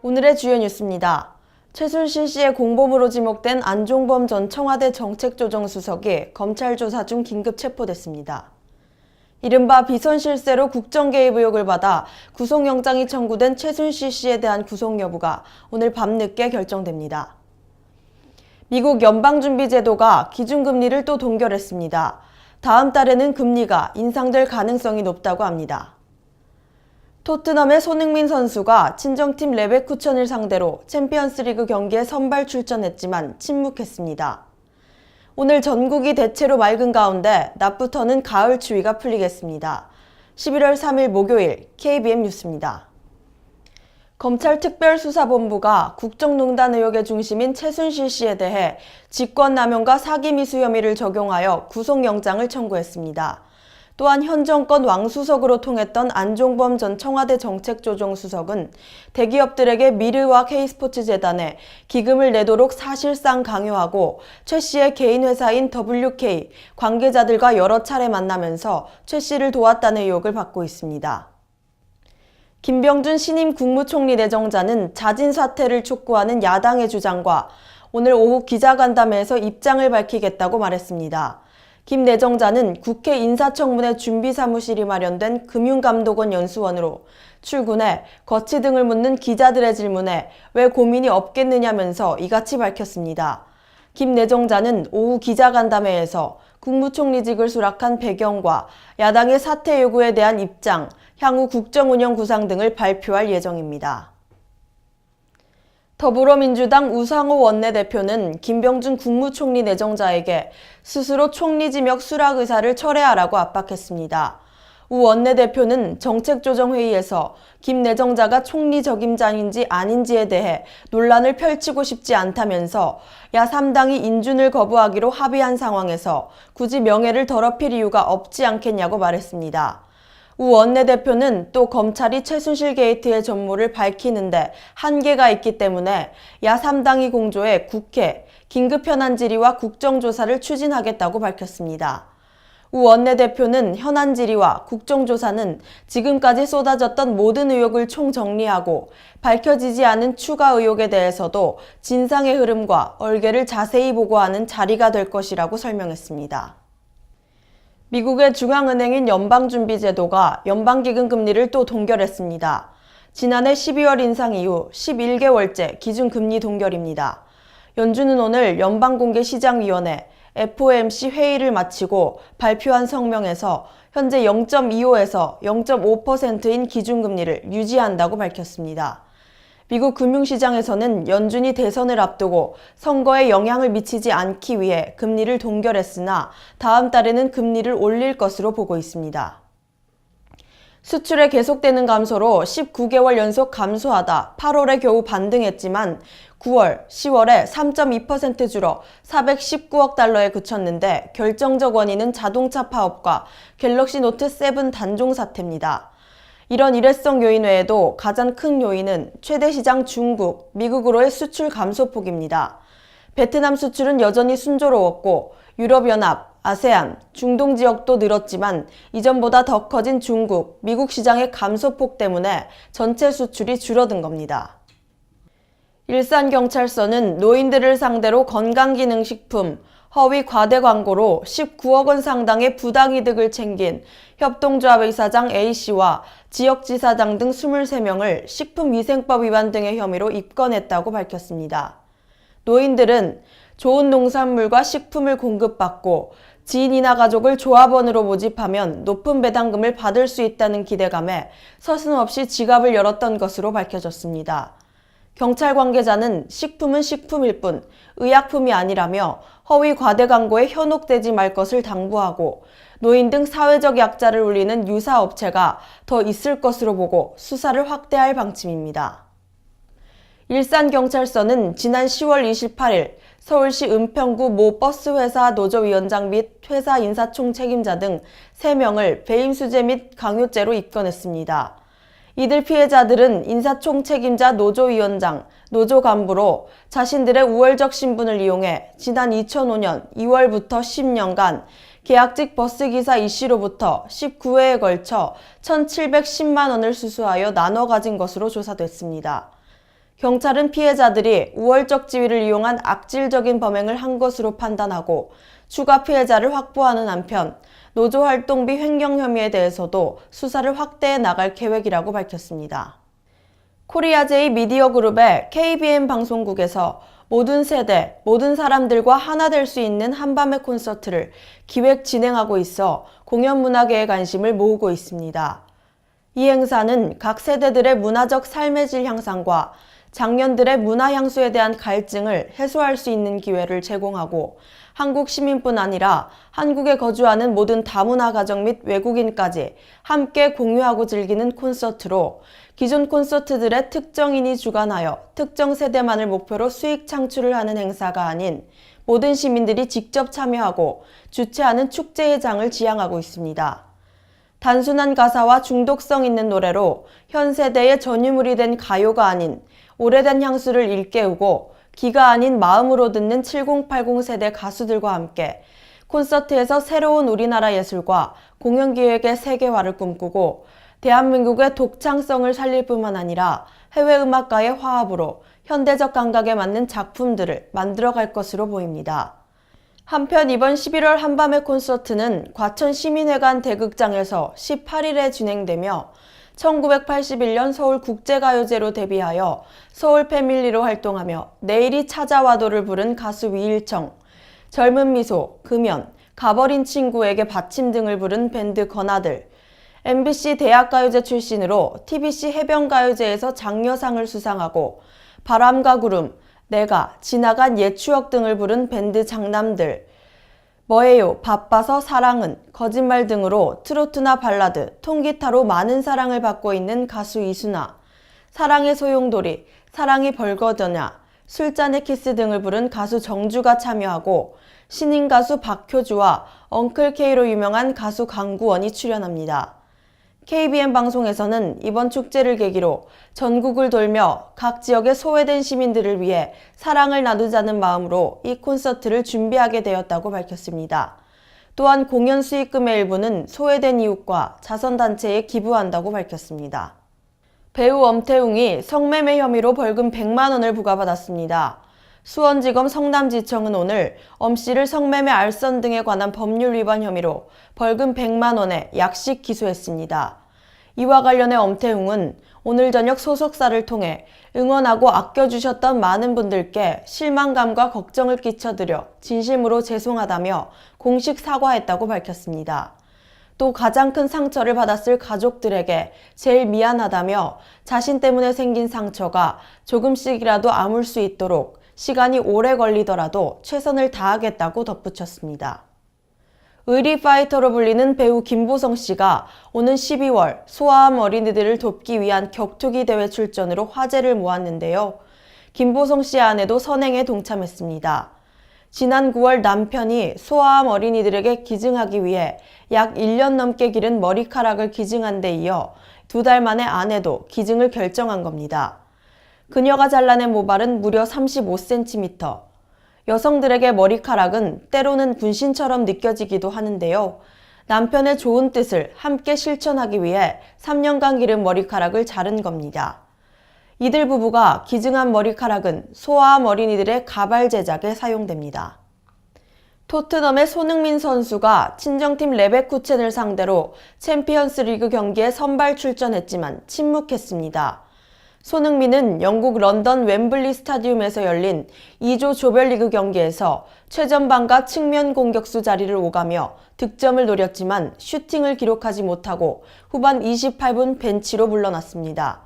오늘의 주요 뉴스입니다. 최순실 씨의 공범으로 지목된 안종범 전 청와대 정책조정수석이 검찰 조사 중 긴급 체포됐습니다. 이른바 비선 실세로 국정 개입 의혹을 받아 구속영장이 청구된 최순실 씨에 대한 구속 여부가 오늘 밤늦게 결정됩니다. 미국 연방준비제도가 기준금리를 또 동결했습니다. 다음 달에는 금리가 인상될 가능성이 높다고 합니다. 토트넘의 손흥민 선수가 친정팀 레베쿠천을 상대로 챔피언스리그 경기에 선발 출전했지만 침묵했습니다. 오늘 전국이 대체로 맑은 가운데 낮부터는 가을 추위가 풀리겠습니다. 11월 3일 목요일 KBM 뉴스입니다. 검찰특별수사본부가 국정농단 의혹의 중심인 최순실 씨에 대해 직권남용과 사기미수 혐의를 적용하여 구속영장을 청구했습니다. 또한 현 정권 왕수석으로 통했던 안종범 전 청와대 정책조정수석은 대기업들에게 미르와 K스포츠재단에 기금을 내도록 사실상 강요하고 최 씨의 개인 회사인 WK 관계자들과 여러 차례 만나면서 최 씨를 도왔다는 의혹을 받고 있습니다. 김병준 신임 국무총리 내정자는 자진 사퇴를 촉구하는 야당의 주장과 오늘 오후 기자간담회에서 입장을 밝히겠다고 말했습니다. 김 내정자는 국회 인사청문회 준비사무실이 마련된 금융감독원 연수원으로 출근해 거치 등을 묻는 기자들의 질문에 왜 고민이 없겠느냐면서 이같이 밝혔습니다. 김 내정자는 오후 기자간담회에서 국무총리직을 수락한 배경과 야당의 사퇴 요구에 대한 입장, 향후 국정운영 구상 등을 발표할 예정입니다. 더불어민주당 우상호 원내대표는 김병준 국무총리 내정자에게 스스로 총리지명 수락 의사를 철회하라고 압박했습니다. 우 원내대표는 정책조정회의에서 김 내정자가 총리 적임자인지 아닌지에 대해 논란을 펼치고 싶지 않다면서 야3당이 인준을 거부하기로 합의한 상황에서 굳이 명예를 더럽힐 이유가 없지 않겠냐고 말했습니다. 우 원내대표는 또 검찰이 최순실 게이트의 전모를 밝히는데 한계가 있기 때문에 야3당이 공조해 국회, 긴급 현안 질의와 국정조사를 추진하겠다고 밝혔습니다. 우 원내대표는 현안 질의와 국정조사는 지금까지 쏟아졌던 모든 의혹을 총정리하고 밝혀지지 않은 추가 의혹에 대해서도 진상의 흐름과 얼개를 자세히 보고하는 자리가 될 것이라고 설명했습니다. 미국의 중앙은행인 연방준비제도가 연방기금 금리를 또 동결했습니다. 지난해 12월 인상 이후 11개월째 기준금리 동결입니다. 연준은 오늘 연방공개시장위원회 FOMC 회의를 마치고 발표한 성명에서 현재 0.25에서 0.5%인 기준금리를 유지한다고 밝혔습니다. 미국 금융시장에서는 연준이 대선을 앞두고 선거에 영향을 미치지 않기 위해 금리를 동결했으나 다음 달에는 금리를 올릴 것으로 보고 있습니다. 수출의 계속되는 감소로 19개월 연속 감소하다 8월에 겨우 반등했지만 9월, 10월에 3.2% 줄어 419억 달러에 그쳤는데 결정적 원인은 자동차 파업과 갤럭시 노트 7 단종 사태입니다. 이런 일회성 요인 외에도 가장 큰 요인은 최대 시장 중국, 미국으로의 수출 감소폭입니다. 베트남 수출은 여전히 순조로웠고 유럽연합, 아세안, 중동 지역도 늘었지만 이전보다 더 커진 중국, 미국 시장의 감소폭 때문에 전체 수출이 줄어든 겁니다. 일산경찰서는 노인들을 상대로 건강기능식품, 허위 과대 광고로 19억 원 상당의 부당이득을 챙긴 협동조합 이사장 A씨와 지역지사장 등 23명을 식품위생법 위반 등의 혐의로 입건했다고 밝혔습니다. 노인들은 좋은 농산물과 식품을 공급받고 지인이나 가족을 조합원으로 모집하면 높은 배당금을 받을 수 있다는 기대감에 서슴없이 지갑을 열었던 것으로 밝혀졌습니다. 경찰 관계자는 식품은 식품일 뿐 의약품이 아니라며 허위 과대 광고에 현혹되지 말 것을 당부하고 노인 등 사회적 약자를 울리는 유사 업체가 더 있을 것으로 보고 수사를 확대할 방침입니다. 일산경찰서는 지난 10월 28일 서울시 은평구 모 버스회사 노조위원장 및 회사 인사총 책임자 등 3명을 배임수재 및 강요죄로 입건했습니다. 이들 피해자들은 인사총 책임자 노조위원장, 노조 간부로 자신들의 우월적 신분을 이용해 지난 2005년 2월부터 10년간 계약직 버스기사 E씨로부터 19회에 걸쳐 1,710만 원을 수수하여 나눠 가진 것으로 조사됐습니다. 경찰은 피해자들이 우월적 지위를 이용한 악질적인 범행을 한 것으로 판단하고 추가 피해자를 확보하는 한편 노조 활동비 횡령 혐의에 대해서도 수사를 확대해 나갈 계획이라고 밝혔습니다. 코리아제이 미디어 그룹의 KBN 방송국에서 모든 세대, 모든 사람들과 하나 될 수 있는 한밤의 콘서트를 기획 진행하고 있어 공연문화계의 관심을 모으고 있습니다. 이 행사는 각 세대들의 문화적 삶의 질 향상과 장년들의 문화 향수에 대한 갈증을 해소할 수 있는 기회를 제공하고 한국 시민뿐 아니라 한국에 거주하는 모든 다문화 가정 및 외국인까지 함께 공유하고 즐기는 콘서트로 기존 콘서트들의 특정인이 주관하여 특정 세대만을 목표로 수익 창출을 하는 행사가 아닌 모든 시민들이 직접 참여하고 주최하는 축제의 장을 지향하고 있습니다. 단순한 가사와 중독성 있는 노래로 현 세대의 전유물이 된 가요가 아닌 오래된 향수를 일깨우고 귀가 아닌 마음으로 듣는 7080 세대 가수들과 함께 콘서트에서 새로운 우리나라 예술과 공연기획의 세계화를 꿈꾸고 대한민국의 독창성을 살릴 뿐만 아니라 해외 음악가의 화합으로 현대적 감각에 맞는 작품들을 만들어갈 것으로 보입니다. 한편 이번 11월 한밤의 콘서트는 과천시민회관 대극장에서 18일에 진행되며 1981년 서울국제가요제로 데뷔하여 서울 패밀리로 활동하며 내일이 찾아와도를 부른 가수 위일청, 젊은 미소, 금연, 가버린 친구에게 받침 등을 부른 밴드 건아들, MBC 대학가요제 출신으로 TBC 해변가요제에서 장려상을 수상하고 바람과 구름, 내가, 지나간 옛 추억 등을 부른 밴드 장남들, 뭐예요, 바빠서, 사랑은, 거짓말 등으로 트로트나 발라드, 통기타로 많은 사랑을 받고 있는 가수 이순아, 사랑의 소용돌이, 사랑이 벌거더냐, 술잔의 키스 등을 부른 가수 정주가 참여하고 신인 가수 박효주와 엉클K로 유명한 가수 강구원이 출연합니다. KBN 방송에서는 이번 축제를 계기로 전국을 돌며 각 지역의 소외된 시민들을 위해 사랑을 나누자는 마음으로 이 콘서트를 준비하게 되었다고 밝혔습니다. 또한 공연 수익금의 일부는 소외된 이웃과 자선단체에 기부한다고 밝혔습니다. 배우 엄태웅이 성매매 혐의로 벌금 100만 원을 부과받았습니다. 수원지검 성남지청은 오늘 엄씨를 성매매 알선 등에 관한 법률 위반 혐의로 벌금 100만 원에 약식 기소했습니다. 이와 관련해 엄태웅은 오늘 저녁 소속사를 통해 응원하고 아껴주셨던 많은 분들께 실망감과 걱정을 끼쳐드려 진심으로 죄송하다며 공식 사과했다고 밝혔습니다. 또 가장 큰 상처를 받았을 가족들에게 제일 미안하다며 자신 때문에 생긴 상처가 조금씩이라도 아물 수 있도록 시간이 오래 걸리더라도 최선을 다하겠다고 덧붙였습니다. 의리 파이터로 불리는 배우 김보성 씨가 오는 12월 소아암 어린이들을 돕기 위한 격투기 대회 출전으로 화제를 모았는데요. 김보성 씨의 아내도 선행에 동참했습니다. 지난 9월 남편이 소아암 어린이들에게 기증하기 위해 약 1년 넘게 기른 머리카락을 기증한 데 이어 2달 만에 아내도 기증을 결정한 겁니다. 그녀가 잘라낸 모발은 무려 35cm. 여성들에게 머리카락은 때로는 분신처럼 느껴지기도 하는데요. 남편의 좋은 뜻을 함께 실천하기 위해 3년간 기른 머리카락을 자른 겁니다. 이들 부부가 기증한 머리카락은 소아암 어린이들의 가발 제작에 사용됩니다. 토트넘의 손흥민 선수가 친정팀 레베쿠첸을 상대로 챔피언스 리그 경기에 선발 출전했지만 침묵했습니다. 손흥민은 영국 런던 웸블리 스타디움에서 열린 2조 조별리그 경기에서 최전방과 측면 공격수 자리를 오가며 득점을 노렸지만 슈팅을 기록하지 못하고 후반 28분 벤치로 물러났습니다.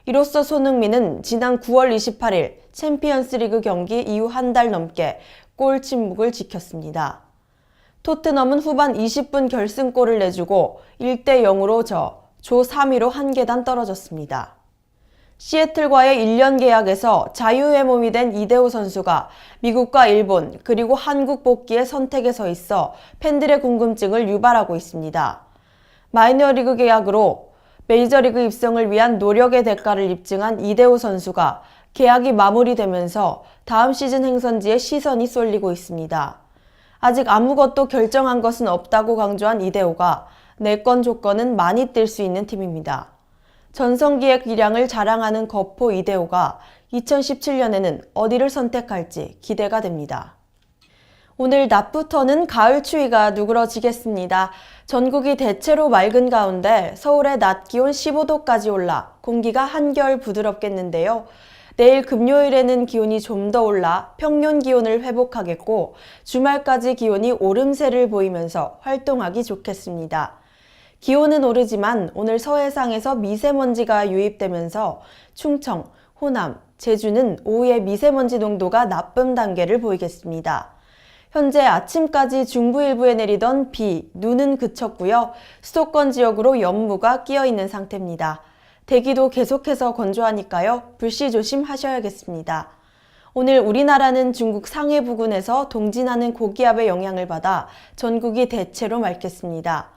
이로써 손흥민은 지난 9월 28일 챔피언스리그 경기 이후 한 달 넘게 골 침묵을 지켰습니다. 토트넘은 후반 20분 결승골을 내주고 1대0으로 조 3위로 한 계단 떨어졌습니다. 시애틀과의 1년 계약에서 자유의 몸이 된 이대호 선수가 미국과 일본 그리고 한국 복귀의 선택에 서 있어 팬들의 궁금증을 유발하고 있습니다. 마이너리그 계약으로 메이저리그 입성을 위한 노력의 대가를 입증한 이대호 선수가 계약이 마무리되면서 다음 시즌 행선지에 시선이 쏠리고 있습니다. 아직 아무것도 결정한 것은 없다고 강조한 이대호가 내건 조건은 많이 뛸 수 있는 팀입니다. 전성기의 기량을 자랑하는 거포 이대호가 2017년에는 어디를 선택할지 기대가 됩니다. 오늘 낮부터는 가을 추위가 누그러지겠습니다. 전국이 대체로 맑은 가운데 서울의 낮 기온 15도까지 올라 공기가 한결 부드럽겠는데요. 내일 금요일에는 기온이 좀 더 올라 평년 기온을 회복하겠고 주말까지 기온이 오름세를 보이면서 활동하기 좋겠습니다. 기온은 오르지만 오늘 서해상에서 미세먼지가 유입되면서 충청, 호남, 제주는 오후에 미세먼지 농도가 나쁨 단계를 보이겠습니다. 현재 아침까지 중부 일부에 내리던 비, 눈은 그쳤고요. 수도권 지역으로 연무가 끼어 있는 상태입니다. 대기도 계속해서 건조하니까요. 불씨 조심하셔야겠습니다. 오늘 우리나라는 중국 상해 부근에서 동진하는 고기압의 영향을 받아 전국이 대체로 맑겠습니다.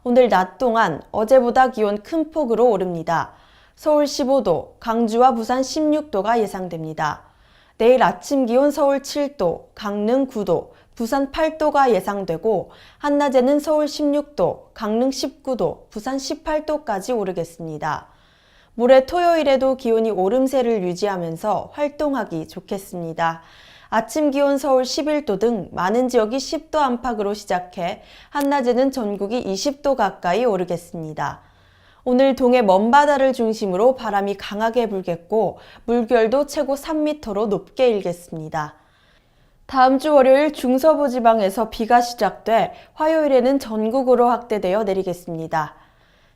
오늘 낮 동안 어제보다 기온 큰 폭으로 오릅니다. 서울 15도, 강주와 부산 16도가 예상됩니다. 내일 아침 기온 서울 7도, 강릉 9도, 부산 8도가 예상되고 한낮에는 서울 16도, 강릉 19도, 부산 18도까지 오르겠습니다. 모레 토요일에도 기온이 오름세를 유지하면서 활동하기 좋겠습니다. 아침 기온 서울 11도 등 많은 지역이 10도 안팎으로 시작해 한낮에는 전국이 20도 가까이 오르겠습니다. 오늘 동해 먼바다를 중심으로 바람이 강하게 불겠고 물결도 최고 3m로 높게 일겠습니다. 다음 주 월요일 중서부 지방에서 비가 시작돼 화요일에는 전국으로 확대되어 내리겠습니다.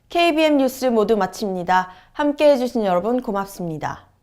KBM 뉴스 모두 마칩니다. 함께해 주신 여러분 고맙습니다.